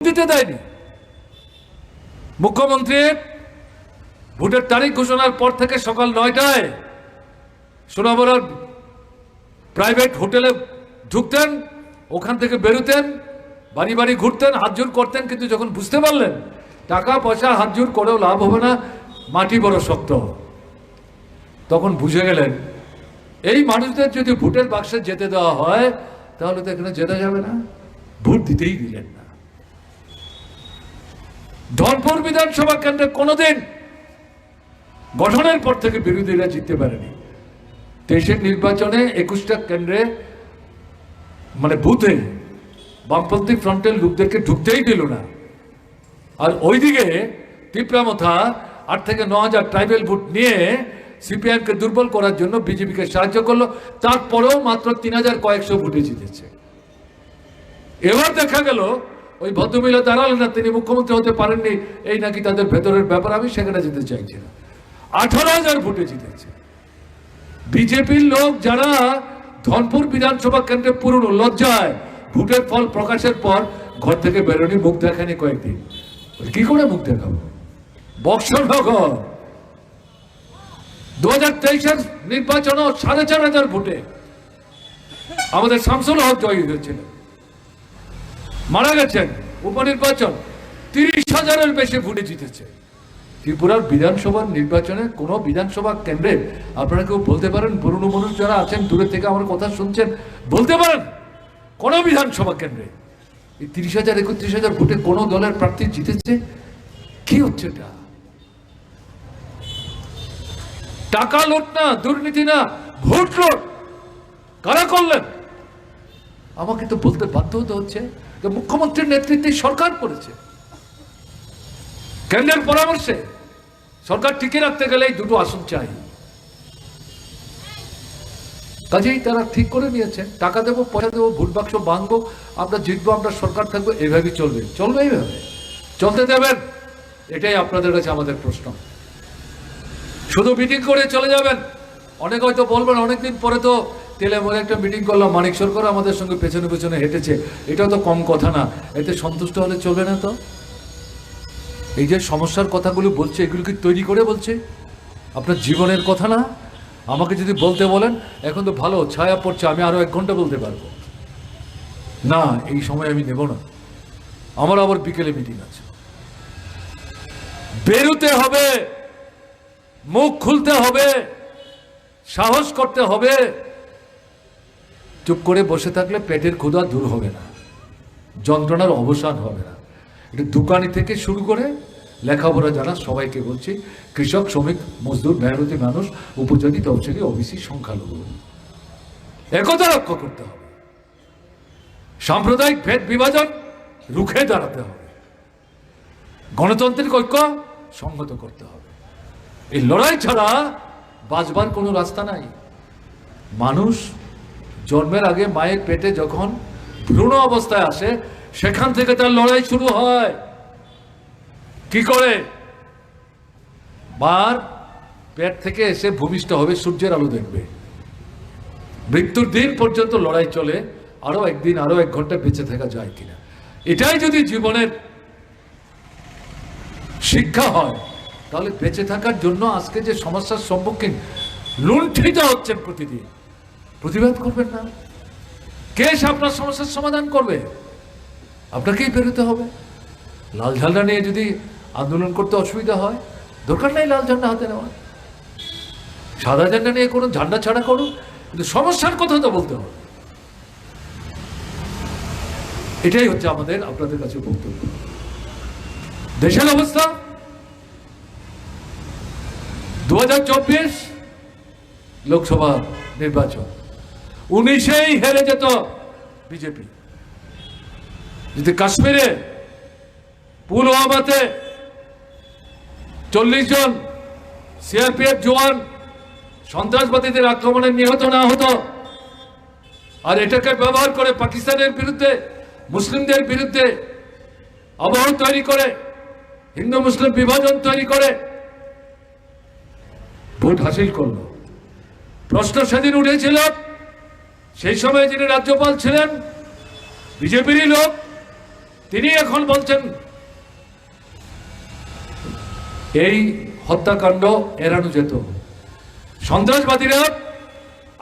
দিতে দেয়নি। মুখ্যমন্ত্রী ভোটের তারিখ ঘোষণার পর থেকে সকাল 9টায় সোনামুড়ার প্রাইভেট হোটেলে ঢুকতেন, ওখান থেকে বেরোতেন, বাড়ি বাড়ি ঘুরতেন, হাতজোড় করতেন। কিন্তু যখন বুঝতে পারলেন টাকা পয়সা হাতজোড় করেও লাভ হবে না, মাটি বড় শক্ত, তখন বুঝে গেলেন এই মানুষদের যদি ভোটের বাক্সে যেতে দেওয়া হয় তাহলে তো এখানে যেতে যাবে না, ভোট দিতেই দিলেন না। ধনপুর বিধানসভা কেন্দ্রে কোনোদিন গঠনের পর থেকে বিরোধীরা জিততে পারেনি। 23-এর নির্বাচনে 21টা কেন্দ্রে মানে বুথে বামপন্থী ফ্রন্টের লোকদেরকে ঢুকতেই দিল না। আর ওইদিকে টিপরামথা 8 থেকে 9,000 ট্রাইবেল ভোট নিয়ে সিপিআইএমকে দুর্বল করার জন্য বিজেপিকে সাহায্য করলো। তারপরেও মাত্র 3,000 কয়েকশো ভোটে জিতেছে। এবার দেখা গেল ওই ভদ্রমহিলা দাঁড়ালেন না, তিনি মুখ্যমন্ত্রী হতে পারেননি, এই নাকি তাদের ভেতরের ব্যাপার, আমি সেখানে যেতে চাইছি না। 18,000 ভোটে জিতেছে। বিজেপির লোক যারা ধনপুর বিধানসভা কেন্দ্রে পুরনো লজ্জায় ভোটের ফল প্রকাশের পর ঘর থেকে বেরোনি, মুখ দেখানি কয়েকদিন। কি করে মুখ দেখাবো? বক্সনগর 2023-এর নির্বাচনও 4,500 ভোটে আমাদের শামসুল হক জয়ী হয়েছিল, মারা গেছেন। উপনির্বাচন 30,000-এর বেশি ভোটে জিতেছে। ত্রিপুরার বিধানসভার নির্বাচনে কোন বিধানসভা কেন্দ্রে আপনারা কেউ বলতে পারেন, পুরনো মানুষ যারা আছেন দূরে থেকে আমার কথা শুনছেন, বলতে পারেন কোন বিধানসভা কেন্দ্রে এই 30,000 31,000 ভোটে কোন দলের প্রার্থী জিতেছে? কি হচ্ছে এটা? টাকা লুট না, দুর্নীতি না, ভোট লুট কারা করলেন? আমাকে তো বলতে বাধ্য হতে হচ্ছে যে মুখ্যমন্ত্রীর নেতৃত্বে সরকার করেছে, কেন্দ্রের পরামর্শে। সরকার টিকে রাখতে গেলে এই দুটো আসন চাই। কাজেই তারা ঠিক করে নিয়েছে, টাকা দেবো, পয়সা দেবো, ভোট বাক্স ভাঙবো, আমরা জিতবো, আমরা সরকার থাকবো, এইভাবেই চলবে। চলবে এইভাবে, চলতে দেবেন? এটাই আপনাদের কাছে আমাদের প্রশ্ন। শুধু মিটিং করে চলে যাবেন? অনেক হয়তো বলবেন অনেকদিন পরে তো তেলে মরে একটা মিটিং করলাম, মানিক সরকার আমাদের সঙ্গে পেছনে পেছনে হেঁটেছে, এটাও তো কম কথা না। এতে সন্তুষ্ট হলে চলবে না তো। এই যে সমস্যার কথাগুলো বলছে, এগুলো কি তৈরি করে বলছে? আপনার জীবনের কথা না। আমাকে যদি বলতে বলেন এখন তো ভালো ছায়া পড়ছে, আমি আরো 1 ঘন্টা বলতে পারবো না, এই সময় আমি নেব না, আমার আবার বিকেলে মিটিং আছে। বেরোতে হবে, মুখ খুলতে হবে, সাহস করতে হবে। চুপ করে বসে থাকলে পেটের ক্ষুধা দূর হবে না, যন্ত্রণার অবসান হবে না। এটা দোকানি থেকে শুরু করে লেখাপড়া জানা সবাইকে বলছি, কৃষক, শ্রমিক, মজদুর, মেহনতি মানুষ, উপজাতি, তফসিলি, ওবিসি, সংখ্যালঘু, একতা রক্ষা করতে হবে। সাম্প্রদায়িক ভেদ বিভাজন রুখে দাঁড়াতে হবে। গণতান্ত্রিক ঐক্য সংহত করতে হবে। এই লড়াই ছাড়া বাঁচবার কোনো রাস্তা নাই। মানুষ জন্মের আগে মায়ের পেটে যখন ভ্রূণ অবস্থায় আসে, সেখান থেকে তার লড়াই শুরু হয়। কি করে? মার পেট থেকে এসে ভূমিষ্ঠ হবে, সূর্যের আলো দেখবে, মৃত্যুর দিন পর্যন্ত লড়াই চলে, আরো একদিন, আরো 1 ঘন্টা বেঁচে থাকা যায় কিনা। এটাই যদি জীবনের শিক্ষা হয়, তাহলে বেঁচে থাকার জন্য আজকে যে সমস্যার সম্মুখীন লুণ্ঠিত হচ্ছেন প্রতিদিন, প্রতিবাদ করবেন না। কে আপনার সমস্যার সমাধান করবে? আপনাকেই বেরোতে হবে। লাল ঝান্ডা নিয়ে যদি আন্দোলন করতে অসুবিধা হয়, দরকার নেই লাল ঝান্ডা হাতে নেওয়া, সাদা ঝান্ডা নিয়ে করুন, ঝান্ডা ছাড়া করুন, কিন্তু সমস্যার কথা তো বলতে হবে। এটাই হচ্ছে আমাদের আপনাদের কাছে বক্তব্য। দেশের অবস্থা 2024 লোকসভা নির্বাচন 19-এই হেরে যেত বিজেপি। যদি কাশ্মীরে পুলওয়ামাতে 40 জন সিআরপিএফ জওয়ান সন্ত্রাসবাদীদের আক্রমণে নিহত না হতো, আর এটাকে ব্যবহার করে পাকিস্তানের বিরুদ্ধে, মুসলিমদের বিরুদ্ধে আবহ তৈরি করে, হিন্দু মুসলিম বিভাজন তৈরি করে ভোট হাসিল করলো। প্রশ্ন সেদিন উঠেছিল, সেই সময় যিনি রাজ্যপাল ছিলেন বিজেপিরই লোক, তিনি এখন বলছেন এই হত্যাকাণ্ড এড়ানো যেত। সন্ত্রাসবাদীরা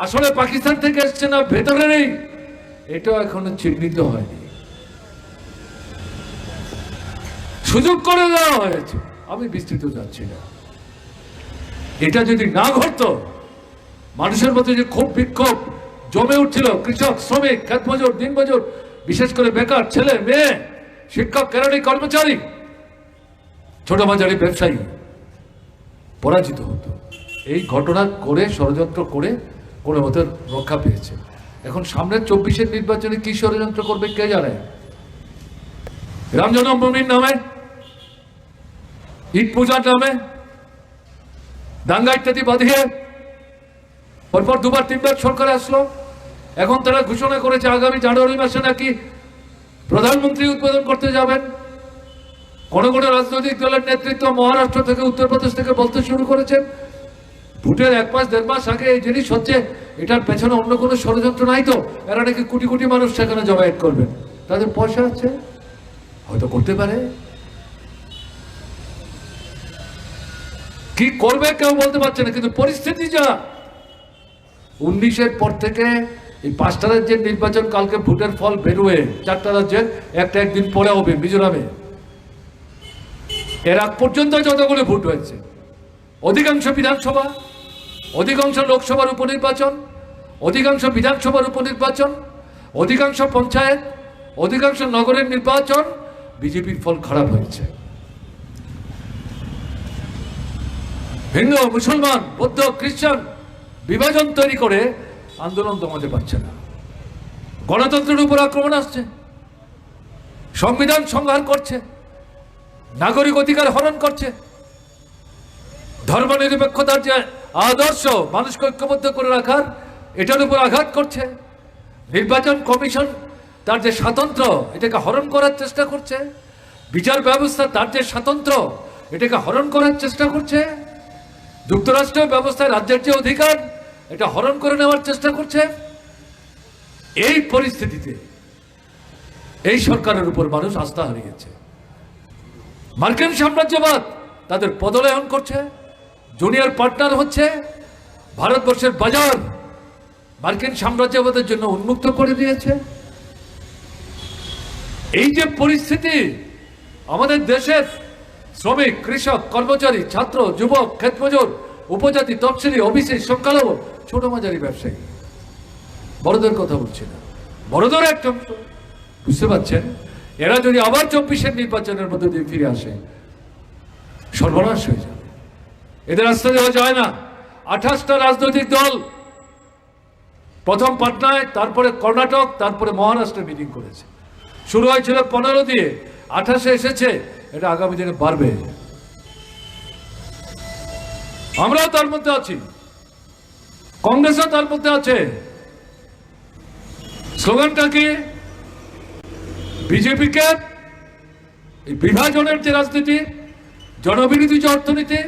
আসলে পাকিস্তান থেকে এসছে না ভেতরে নেই, এটাও এখনো চিহ্নিত হয়নি। সুযোগ করে দেওয়া হয়েছে, আমি বিস্তৃত যাচ্ছি না। এটা যদি না ঘটতো, মানুষের মধ্যে যে ক্ষোভ বিক্ষোভ জমে উঠছিল, কৃষক, শ্রমিক, ক্ষেতমজুর, দিনমজুর, বিশেষ করে বেকার ছেলে মেয়ে, শিক্ষক, কেরানি, কর্মচারী, ছোট মাঝারি ব্যবসায়ী পরাজিত হতো। এই ঘটনা করে, ষড়যন্ত্র করে কোনো মতে রক্ষা পেয়েছে। এখন সামনের 24-এর নির্বাচনে কি ষড়যন্ত্র করবে কে জানে। রাম জন্মভূমির নামে, ঈদ পূজার নামে দাঙ্গা ইত্যাদি বাঁধিয়ে পরপর দুবার তিনবার সরকার আসলো। এখন তারা ঘোষণা করেছে আগামী জানুয়ারি মাসে নাকি প্রধানমন্ত্রী উদ্বোধন করতে যাবেন। কোন কোন রাজনৈতিক দলের নেতৃত্ব মহারাষ্ট্র থেকে, উত্তরপ্রদেশ থেকে বলতে শুরু করেছেন ভোটের 1 মাস 1.5 মাস আগে এই জিনিস হচ্ছে, এটার পেছনে অন্য কোনো ষড়যন্ত্র নাই তো, এরা নাকি কোটি কোটি মানুষ সেখানে জমায়েত করবেন, তাদের পয়সা আছে, হয়তো করতে পারে। কি করবে কেউ বলতে পারছে না, কিন্তু পরিস্থিতি যা 19-এর পর থেকে এই 5টা রাজ্যের নির্বাচন, কালকে ভোটের ফল বেরোয় 4টা রাজ্যের, একটা একদিন পরে হবে মিজোরামে। এর আগ পর্যন্ত যতগুলো ভোট হয়েছে, অধিকাংশ বিধানসভা, অধিকাংশ লোকসভার উপনির্বাচন, অধিকাংশ বিধানসভার উপনির্বাচন, অধিকাংশ পঞ্চায়েত, অধিকাংশ নগরের নির্বাচন, বিজেপির ফল খারাপ হয়েছে। হিন্দু, মুসলমান, বৌদ্ধ, খ্রিস্টান বিভাজন তৈরি করে আন্দোলন দমাতে পারছে না। গণতন্ত্রের উপর আক্রমণ আসছে, সংবিধান সংহার করছে, নাগরিক অধিকার হরণ করছে, ধর্মনিরপেক্ষতার যে আদর্শ মানুষকে ঐক্যবদ্ধ করে রাখার, এটার উপর আঘাত করছে। নির্বাচন কমিশন তার যে স্বাতন্ত্র, এটাকে হরণ করার চেষ্টা করছে। বিচার ব্যবস্থা তার যে স্বাতন্ত্র, এটাকে হরণ করার চেষ্টা করছে। যুক্তরাষ্ট্রীয় ব্যবস্থায় রাজ্যের যে অধিকার, এটা হরণ করে নেওয়ার চেষ্টা করছে। এই পরিস্থিতিতে এই সরকারের উপর মানুষ আস্থা হারিয়েছে। মার্কিন সাম্রাজ্যবাদ তাদের পদলায়ন করছে, জুনিয়র পার্টনার হচ্ছে। ভারতবর্ষের বাজার মার্কিন সাম্রাজ্যবাদের জন্য উন্মুক্ত করে দিয়েছে। এই যে পরিস্থিতি, আমাদের দেশের শ্রমিক, কৃষক, কর্মচারী, ছাত্র, যুবক, ক্ষেতমজুর, উপজাতি, তফসিলি, ওবিসি, সংখ্যালঘু, ছোট মাঝারি ব্যবসায়ী, বড়দের কথা বলছি না, বড়দের একটা অংশ, বুঝতে পারছেন? এরা যদি আবার 24-এর নির্বাচনের মধ্যে দিয়ে ফিরে আসে, সর্বনাশ হয়ে যাবে। এদের রাস্তা দেওয়া যায় না। 28টা রাজনৈতিক দল প্রথম পাটনায়, তারপরে কর্ণাটক, তারপরে মহারাষ্ট্রে মিটিং করেছে। শুরু হয়েছিল 15 দিয়ে, 28-এ এসেছে। এটা আগামী দিনে বাড়বে। আমরাও তার মধ্যে আছি, কংগ্রেসও তার মধ্যে আছে। স্লোগানটা কি? বিজেপিকে এই বিভাজনের যে রাজনীতি, জনবিরোধী যে অর্থনীতি,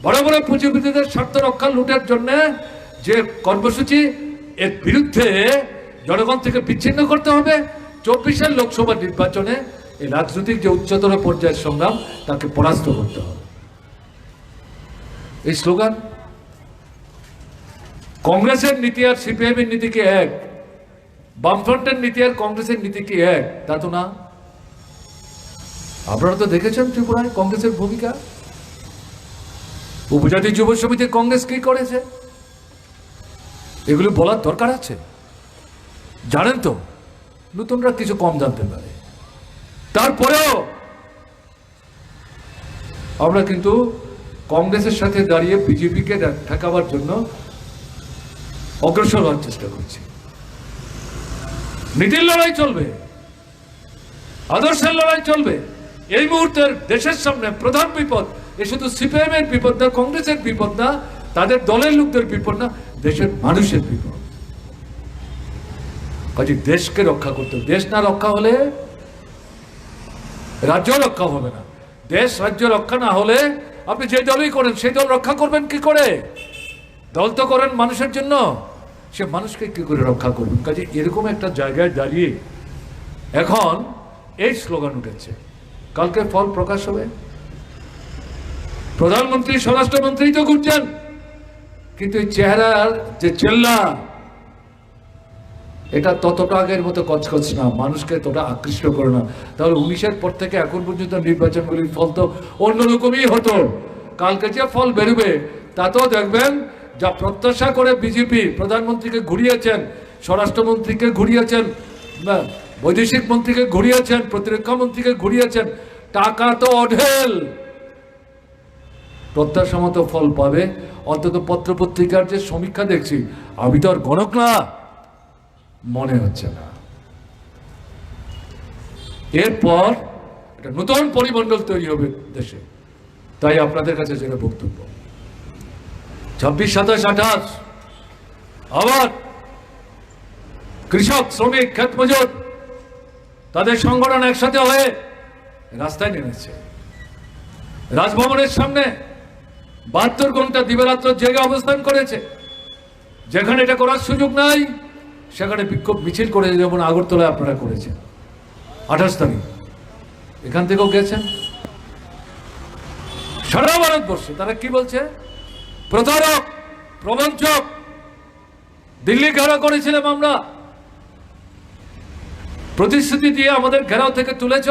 বড় বড় পুঁজিপতিদের স্বার্থ রক্ষা, লুটের জন্য যে কর্মসূচি, এর বিরুদ্ধে জনগণ থেকে বিচ্ছিন্ন করতে হবে। 24-এর লোকসভা নির্বাচনে এই রাজনৈতিক যে উচ্চতর পর্যায়ের সংগ্রাম, তাকে পরাস্ত করতে হবে। এই স্লোগান। কংগ্রেসের নীতি আর সিপিআইএমের নীতি কি এক? বামফ্রন্টের নীতি আর কংগ্রেসের নীতি কি এক? তা তো না। আপনারা তো দেখেছেন ত্রিপুরায় কংগ্রেসের ভূমিকা। উপজাতি যুব সমিতির কংগ্রেস কি করেছে, এগুলো বলার দরকার আছে। জানেন তো, নতুনরা কিছু কম জানতে পারে। তারপরেও আমরা কিন্তু কংগ্রেসের সাথে দাঁড়িয়ে বিজেপিকে ঠেকাবার জন্য অগ্রসর হওয়ার চেষ্টা করছি। নীতির লড়াই চলবে, আদর্শের লড়াই চলবে। এই মুহূর্তের দেশের সামনে প্রধান বিপদ, এ শুধু সিপিএম এর বিপদ না, কংগ্রেসের বিপদ না, তাদের দলের লোকদের বিপদ না, দেশের মানুষের বিপদ। কাজে দেশকে রক্ষা করতে হবে। দেশ না রক্ষা হলে রাজ্য রক্ষা হবে না। দেশ রাজ্য রক্ষা না হলে আপনি যে দলই করেন, সেই দল রক্ষা করবেন কি করে? দল তো করেন মানুষের জন্য, সে মানুষকে কি করে রক্ষা করবেন? কাজে এরকম একটা জায়গায় দাঁড়িয়ে এখন এই স্লোগান উঠেছে। কালকে ফল প্রকাশ হবে। প্রধানমন্ত্রী স্বরাষ্ট্রমন্ত্রী তো ঘুরছেন, কিন্তু এই চেহারার যে চেল্লা, এটা ততটা আগের মতো কচকচ না, মানুষকে ততটা আকৃষ্ট করে না। তাহলে 19-এর পর থেকে এখন পর্যন্ত নির্বাচনগুলির ফল তো অন্যরকমই হতো। কালকে যে ফল বেরোবে তাতেও দেখবেন যা প্রত্যাশা করে বিজেপি প্রধানমন্ত্রীকে ঘুরিয়েছেন, স্বরাষ্ট্রমন্ত্রীকে ঘুরিয়েছেন, বৈদেশিক মন্ত্রীকে ঘুরিয়েছেন, প্রতিরক্ষা মন্ত্রীকে ঘুরিয়েছেন, টাকা তো অঢেল, প্রত্যাশা মতো ফল পাবে। অন্তত পত্রপত্রিকার যে সমীক্ষা দেখছি, আমি তো আর গণক না, মনে হচ্ছে না। এরপর একটা নতুন পরিমণ্ডল তৈরি হবে দেশে। তাই আপনাদের কাছে যেটা বক্তব্য, 26, 27, 28 আবার কৃষক, শ্রমিক, ক্ষেত মজুর তাদের সংগঠন একসাথে হয়ে রাস্তায় নেমেছে। রাজভবনের সামনে 72 ঘন্টা দিবারাত্র জেগে অবস্থান করেছে। যেখানে এটা করার সুযোগ নাই সেখানে বিক্ষোভ মিছিল করে, যেমন আগরতলায় আপনারা করেছেন 28 তারিখ, এখান থেকেও গেছেন। সারা ভারতবর্ষে তারা কি বলছে? প্রতারক, প্রবঞ্চক, দিল্লি ঘেরাও করেছিলাম আমরা, প্রতিশ্রুতি দিয়ে আমাদের ঘেরাও থেকে তুলেছ,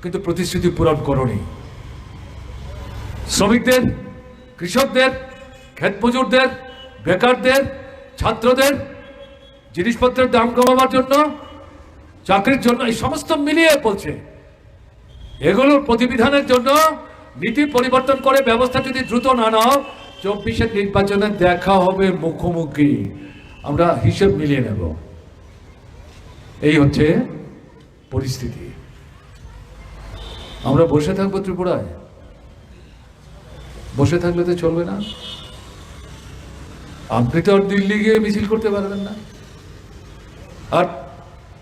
কিন্তু প্রতিশ্রুতি পূরণ করনি। শ্রমিকদের, কৃষকদের, ক্ষেত মজুরদের, বেকারদের, ছাত্রদের জিনিসপত্রের দাম কমাবার জন্য, চাকরির জন্য, এই সমস্ত মিলিয়ে বলছে। এগুলোর প্রতিবিধানের জন্য নীতি পরিবর্তন করে ব্যবস্থা যদি দ্রুত না নাও, 24-এর নির্বাচনে দেখা হবে মুখোমুখি, আমরা হিসেব মিলিয়ে নেব। এই হচ্ছে পরিস্থিতি। আমরা বসে থাকবো ত্রিপুরায়? বসে থাকলে তো চলবে না। আপনি তো আর দিল্লি গিয়ে মিছিল করতে পারবেন না। আর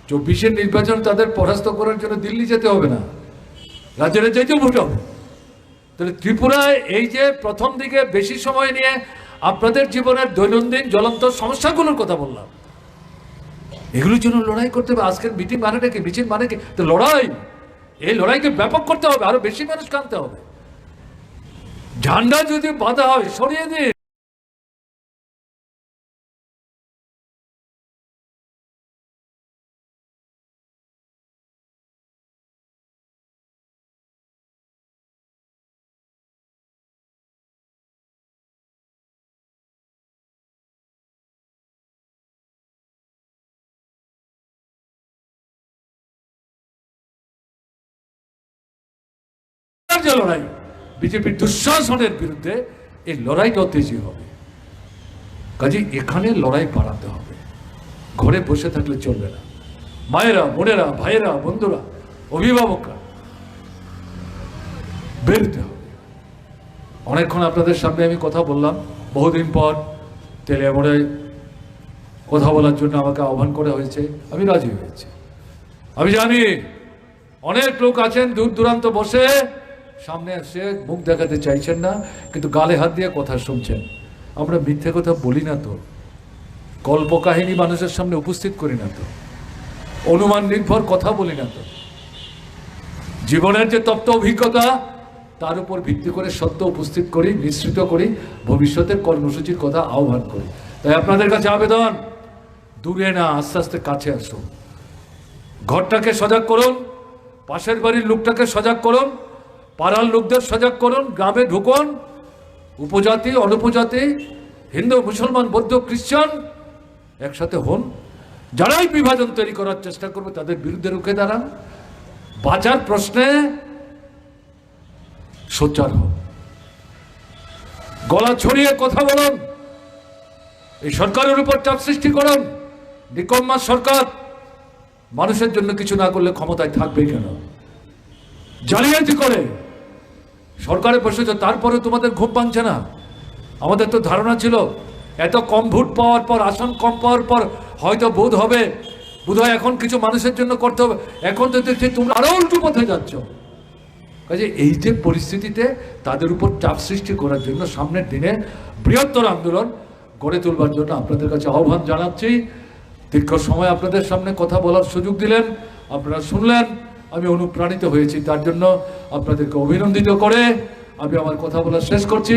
24-এর নির্বাচন তাদের পরাস্ত করার জন্য দিল্লি যেতে হবে না, রাজ্যের চাইতেও ভোট হবে। তাহলে ত্রিপুরায় এই যে প্রথম দিকে বেশি সময় নিয়ে আপনাদের জীবনের দৈনন্দিন জ্বলন্ত সমস্যাগুলোর কথা বললাম, এগুলোর জন্য লড়াই করতে হবে। আজকের মিটিং মানেটা কি, মিছিল মানে কি? তো লড়াই, এই লড়াইকে ব্যাপক করতে হবে, আরো বেশি মানুষ কানতে হবে। ঝান্ডা যদি বাঁধা হয় সরিয়ে দিন, যে লড়াই বিজেপির দুঃশাসনের বিরুদ্ধে, এই লড়াইটাও তেজি হবে। কাজে এখানে লড়াই বাড়াতে হবে, ঘরে বসে থাকলে চলবে না। মায়েরা, বোনেরা, ভাইয়েরা, বন্ধুরা, অভিভাবকরা বেরোতে হবে। অনেকক্ষণ আপনাদের সামনে আমি কথা বললাম, বহুদিন পর তেলিয়ামুড়ায় কথা বলার জন্য আমাকে আহ্বান করা হয়েছে, আমি রাজি হয়েছি। আমি জানি অনেক লোক আছেন দূর দূরান্ত বসে, সামনে এসে মুখ দেখাতে চাইছেন না, কিন্তু গালে হাত দিয়ে কথা শুনছেন। আমরা মিথ্যে কথা বলি না তো, কল্পকাহিনী মানুষের সামনে উপস্থিত করি না তো, অনুমান নির্ভর কথা বলি না তো, জীবনের যে তপ্ত অভিজ্ঞতা তার উপর ভিত্তি করে সত্য উপস্থিত করি, মিশ্রিত করি, ভবিষ্যতের কর্মসূচির কথা আহ্বান করি। তাই আপনাদের কাছে আবেদন, দূরে না, আস্তে আস্তে কাছে আসুন। ঘরটাকে সজাগ করুন, পাশের বাড়ির লোকটাকে সজাগ করুন, পাড়ার লোকদের সজাগ করুন, গ্রামে ঢুকুন। উপজাতি, অনুপজাতি, হিন্দু, মুসলমান, বৌদ্ধ, খ্রিস্টান একসাথে হন। যারাই বিভাজন তৈরি করার চেষ্টা করবে তাদের বিরুদ্ধে রুখে দাঁড়ান। বাঁচার প্রশ্নে সোচ্চার হন, গলা ছড়িয়ে কথা বলুন, এই সরকারের উপর চাপ সৃষ্টি করুন। নিকম্মা সরকার মানুষের জন্য কিছু না করলে ক্ষমতায় থাকবে কেন? জালিয়াতি করে সরকারে বসেছে, তারপরে তোমাদের ঘুম ভাঙছে না। আমাদের তো ধারণা ছিল এত কম ভোট পাওয়ার পর, আসন কম পাওয়ার পর হয়তো বোধ হবে, বোধহয় এখন কিছু মানুষের জন্য করতে হবে। এখন তো দেখছি তোমরা আরো উল্টো পথে যাচ্ছ। কাজে এই যে পরিস্থিতিতে তাদের উপর চাপ সৃষ্টি করার জন্য সামনের দিনে বৃহত্তর আন্দোলন গড়ে তুলবার জন্য আপনাদের কাছে আহ্বান জানাচ্ছি। দীর্ঘ সময় আপনাদের সামনে কথা বলার সুযোগ দিলেন, আপনারা শুনলেন। আমি অনুপ্রাণিত হয়েছি। তার জন্য আপনাদেরকে অভিনন্দিত করে আমি আমার কথা বলা শেষ করছি।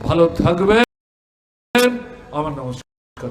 ভালো থাকবেন। আমার নমস্কার।